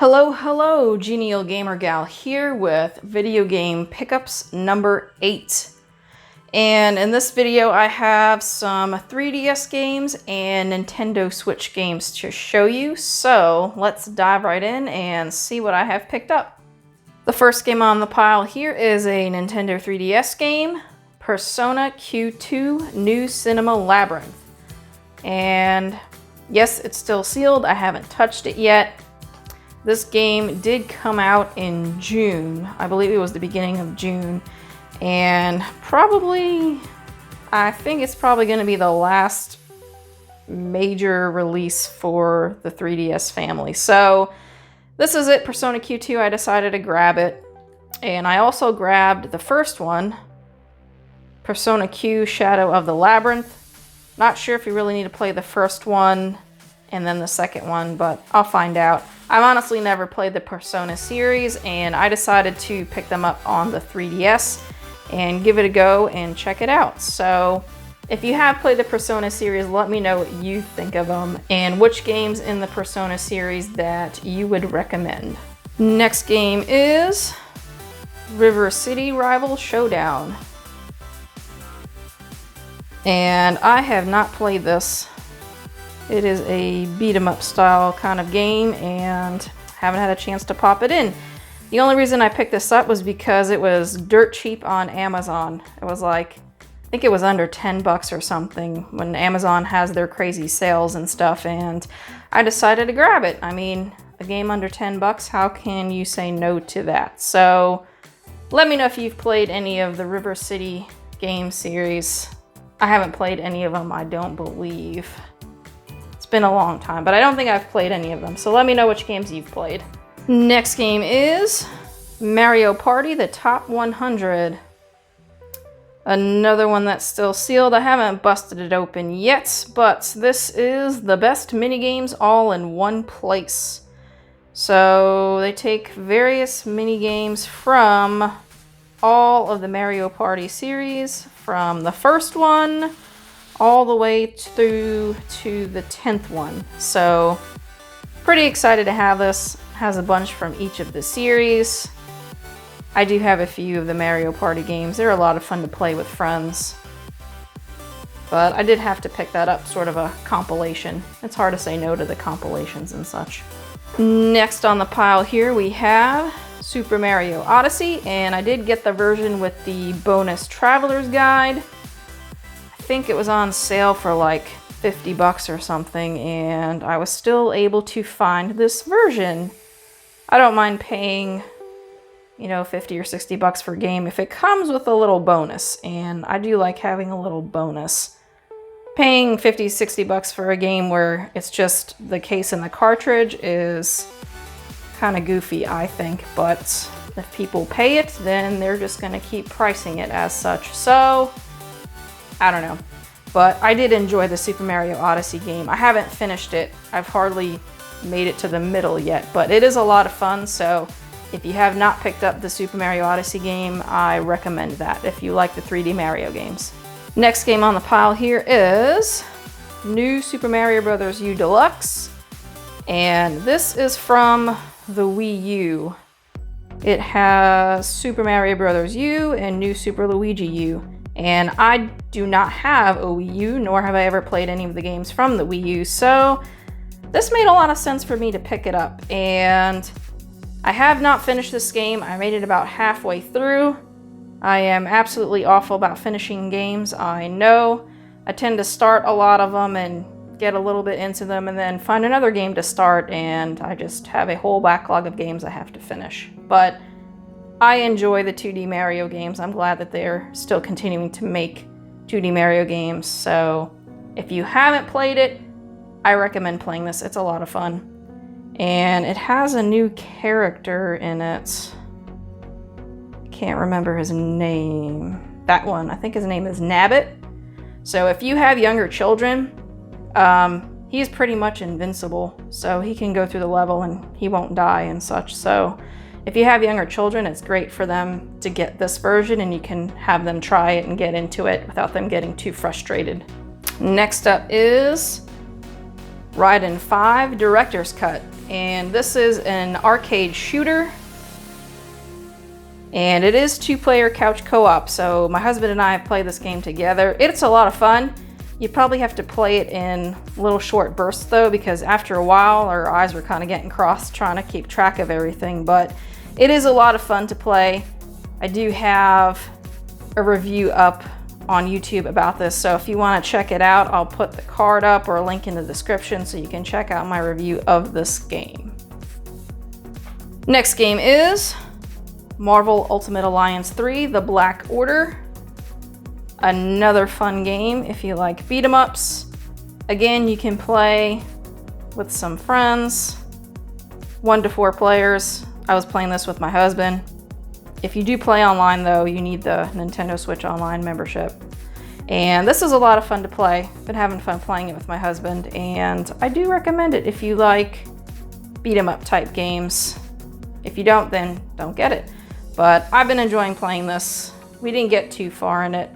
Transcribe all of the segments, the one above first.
Hello, Genial Gamer Gal here with video game pickups number 8. And in this video I have some 3DS games and Nintendo Switch games to show you. So let's dive right in and see what I have picked up. The first game on the pile here is a Nintendo 3DS game, Persona Q2 New Cinema Labyrinth. And yes, it's still sealed. I haven't touched it yet. This game did come out in June. I believe it was the beginning of June. And I think it's probably going to be the last major release for the 3DS family. So this is it, Persona Q2. I decided to grab it. And I also grabbed the first one, Persona Q Shadow of the Labyrinth. Not sure if you really need to play the first one and then the second one, but I'll find out. I've honestly never played the Persona series, and I decided to pick them up on the 3DS and give it a go and check it out. So if you have played the Persona series, let me know what you think of them and which games in the Persona series that you would recommend. Next game is River City Rival Showdown. And I have not played this. It is a beat 'em up style kind of game and haven't had a chance to pop it in. The only reason I picked this up was because it was dirt cheap on Amazon. It was like, I think it was under 10 bucks or something when Amazon has their crazy sales and stuff, and I decided to grab it. I mean, a game under 10 bucks, how can you say no to that? So let me know if you've played any of the River City game series. I haven't played any of them, I don't believe. Been a long time, but I don't think I've played any of them, so let me know which games you've played. Next game is Mario Party, the Top 100. Another one that's still sealed. I haven't busted it open yet, but this is the best minigames all in one place. So they take various minigames from all of the Mario Party series, from the first one all the way through to the 10th one. So pretty excited to have this. Has a bunch from each of the series. I do have a few of the Mario Party games. They're a lot of fun to play with friends. But I did have to pick that up, sort of a compilation. It's hard to say no to the compilations and such. Next on the pile here we have Super Mario Odyssey, and I did get the version with the bonus Traveler's Guide. I think it was on sale for like 50 bucks or something, and I was still able to find this version. I don't mind paying, 50 or 60 bucks for a game if it comes with a little bonus, and I do like having a little bonus. Paying 50, 60 bucks for a game where it's just the case and the cartridge is kind of goofy, I think, but if people pay it, then they're just going to keep pricing it as such. So I don't know, but I did enjoy the Super Mario Odyssey game. I haven't finished it. I've hardly made it to the middle yet, but it is a lot of fun. So if you have not picked up the Super Mario Odyssey game, I recommend that if you like the 3D Mario games. Next game on the pile here is New Super Mario Bros. U Deluxe, and this is from the Wii U. It has Super Mario Bros. U and New Super Luigi U. And I do not have a Wii U, nor have I ever played any of the games from the Wii U, so this made a lot of sense for me to pick it up. And I have not finished this game. I made it about halfway through. I am absolutely awful about finishing games, I know. I tend to start a lot of them and get a little bit into them and then find another game to start, and I just have a whole backlog of games I have to finish. But I enjoy the 2D Mario games. I'm glad that they're still continuing to make 2D Mario games. So if you haven't played it, I recommend playing this. It's a lot of fun. And it has a new character in it. I can't remember his name. That one, I think his name is Nabbit. So if you have younger children, he's pretty much invincible. So he can go through the level and he won't die and such. So if you have younger children, it's great for them to get this version, and you can have them try it and get into it without them getting too frustrated. Next up is Raiden 5 Director's Cut. and this is an arcade shooter. And it is 2-player couch co-op, so my husband and I have played this game together. It's a lot of fun. You probably have to play it in little short bursts though, because after a while our eyes were kind of getting crossed trying to keep track of everything, but it is a lot of fun to play. I do have a review up on YouTube about this, so if you want to check it out, I'll put the card up or a link in the description so you can check out my review of this game. Next game is Marvel Ultimate Alliance 3, The Black Order. Another fun game if you like beat 'em ups. Again, you can play with some friends, 1 to 4 players. I was playing this with my husband. If you do play online though, you need the Nintendo Switch Online membership. And this is a lot of fun to play. Been having fun playing it with my husband, and I do recommend it if you like beat 'em up type games. If you don't, then don't get it. But I've been enjoying playing this. We didn't get too far in it.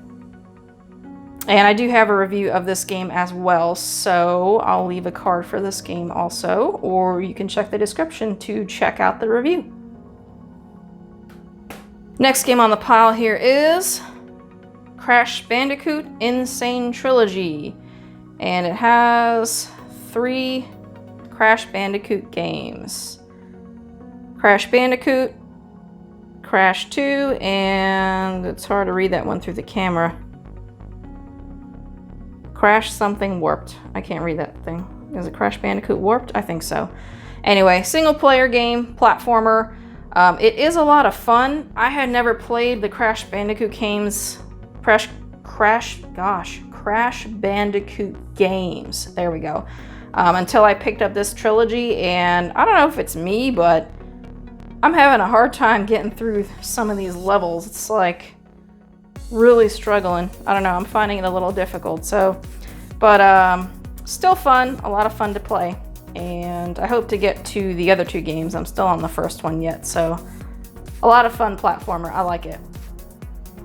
And I do have a review of this game as well, so I'll leave a card for this game also, or you can check the description to check out the review. Next game on the pile here is Crash Bandicoot Insane Trilogy. And it has 3 Crash Bandicoot games. Crash Bandicoot, Crash 2, and it's hard to read that one through the camera. Crash something Warped. I can't read that thing. Is it Crash Bandicoot Warped? I think so. Anyway, single player game, platformer. It is a lot of fun. I had never played the Crash Bandicoot games. Crash Bandicoot games. There we go. Until I picked up this trilogy, and I don't know if it's me, but I'm having a hard time getting through some of these levels. It's like really struggling. I don't know, I'm finding it a little difficult. But still fun, a lot of fun to play. And I hope to get to the other 2 games. I'm still on the first one yet, so a lot of fun platformer. I like it.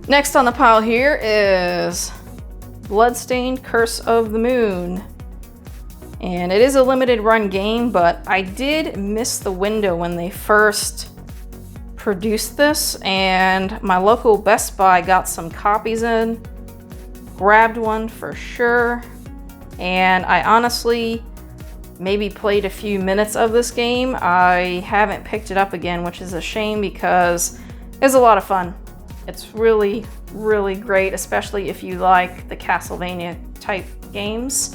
Next on the pile here is Bloodstained Curse of the Moon. And it is a limited run game, but I did miss the window when they first produced this, and my local Best Buy got some copies in, grabbed one for sure, and I honestly maybe played a few minutes of this game. I haven't picked it up again, which is a shame because it's a lot of fun. It's really, really great, especially if you like the Castlevania type games,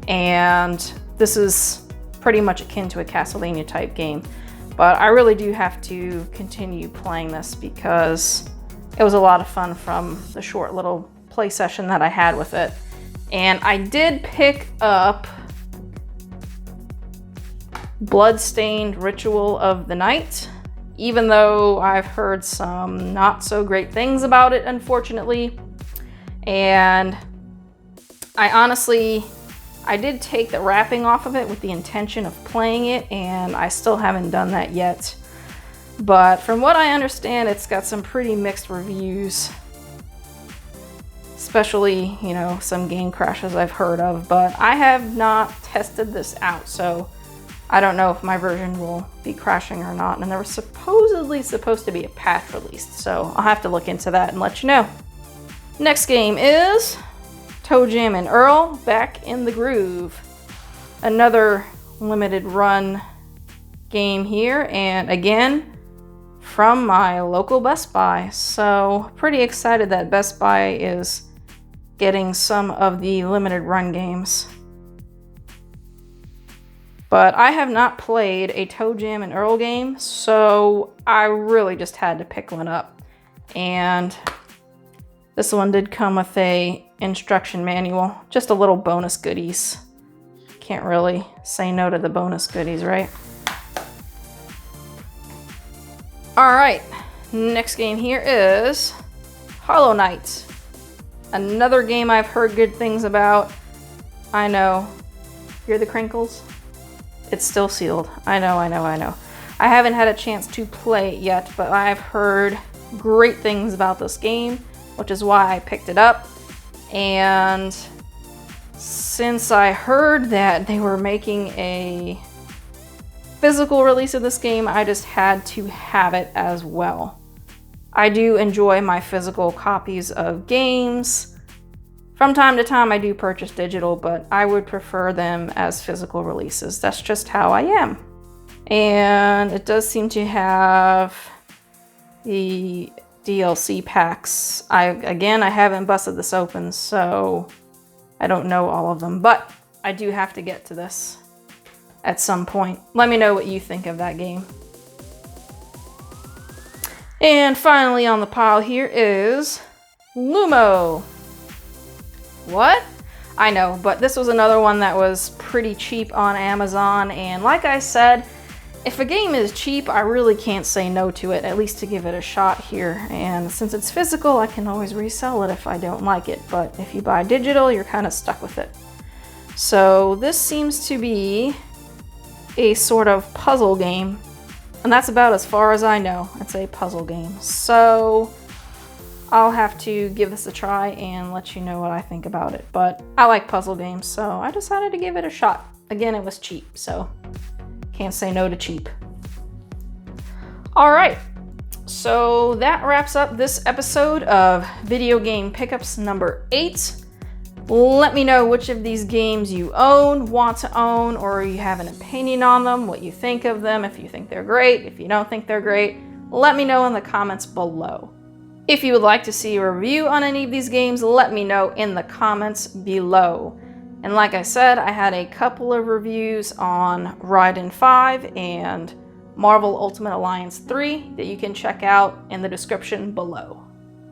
and this is pretty much akin to a Castlevania type game. But I really do have to continue playing this because it was a lot of fun from the short little play session that I had with it. And I did pick up Bloodstained Ritual of the Night, even though I've heard some not so great things about it, unfortunately. And I did take the wrapping off of it with the intention of playing it, and I still haven't done that yet. But from what I understand, it's got some pretty mixed reviews. Especially, you know, some game crashes I've heard of, but I have not tested this out, so I don't know if my version will be crashing or not. And there was supposedly supposed to be a patch released, so I'll have to look into that and let you know. Next game is Toe Jam and Earl, Back in the Groove. Another limited run game here, and again, from my local Best Buy. So pretty excited that Best Buy is getting some of the limited run games. But I have not played a Toe Jam and Earl game, so I really just had to pick one up. And this one did come with a instruction manual, just a little bonus goodies. Can't really say no to the bonus goodies, right? All right, next game here is Harlow Nights. Another game I've heard good things about. I know. Hear the crinkles? It's still sealed. I know. I haven't had a chance to play it yet, but I've heard great things about this game, which is why I picked it up. And since I heard that they were making a physical release of this game, I just had to have it as well. I do enjoy my physical copies of games. From time to time, I do purchase digital, but I would prefer them as physical releases. That's just how I am. And it does seem to have the DLC packs. Again, I haven't busted this open, so I don't know all of them, but I do have to get to this at some point. Let me know what you think of that game. And finally on the pile here is Lumo. What? I know, but this was another one that was pretty cheap on Amazon, and like I said, if a game is cheap, I really can't say no to it, at least to give it a shot here. And since it's physical, I can always resell it if I don't like it, but if you buy digital, you're kind of stuck with it. So this seems to be a sort of puzzle game, and that's about as far as I know. It's a puzzle game. So I'll have to give this a try and let you know what I think about it. But I like puzzle games, so I decided to give it a shot. Again, it was cheap, so can't say no to cheap. All right, so that wraps up this episode of Video Game Pickups number 8. Let me know which of these games you own, want to own, or you have an opinion on them, what you think of them, if you think they're great, if you don't think they're great. Let me know in the comments below. If you would like to see a review on any of these games, let me know in the comments below. And like I said, I had a couple of reviews on Raiden 5 and Marvel Ultimate Alliance 3 that you can check out in the description below.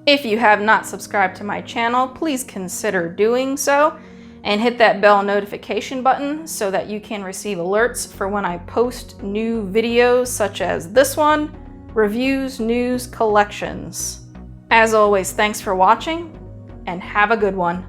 If you have not subscribed to my channel, please consider doing so and hit that bell notification button so that you can receive alerts for when I post new videos such as this one, reviews, news, collections. As always, thanks for watching and have a good one.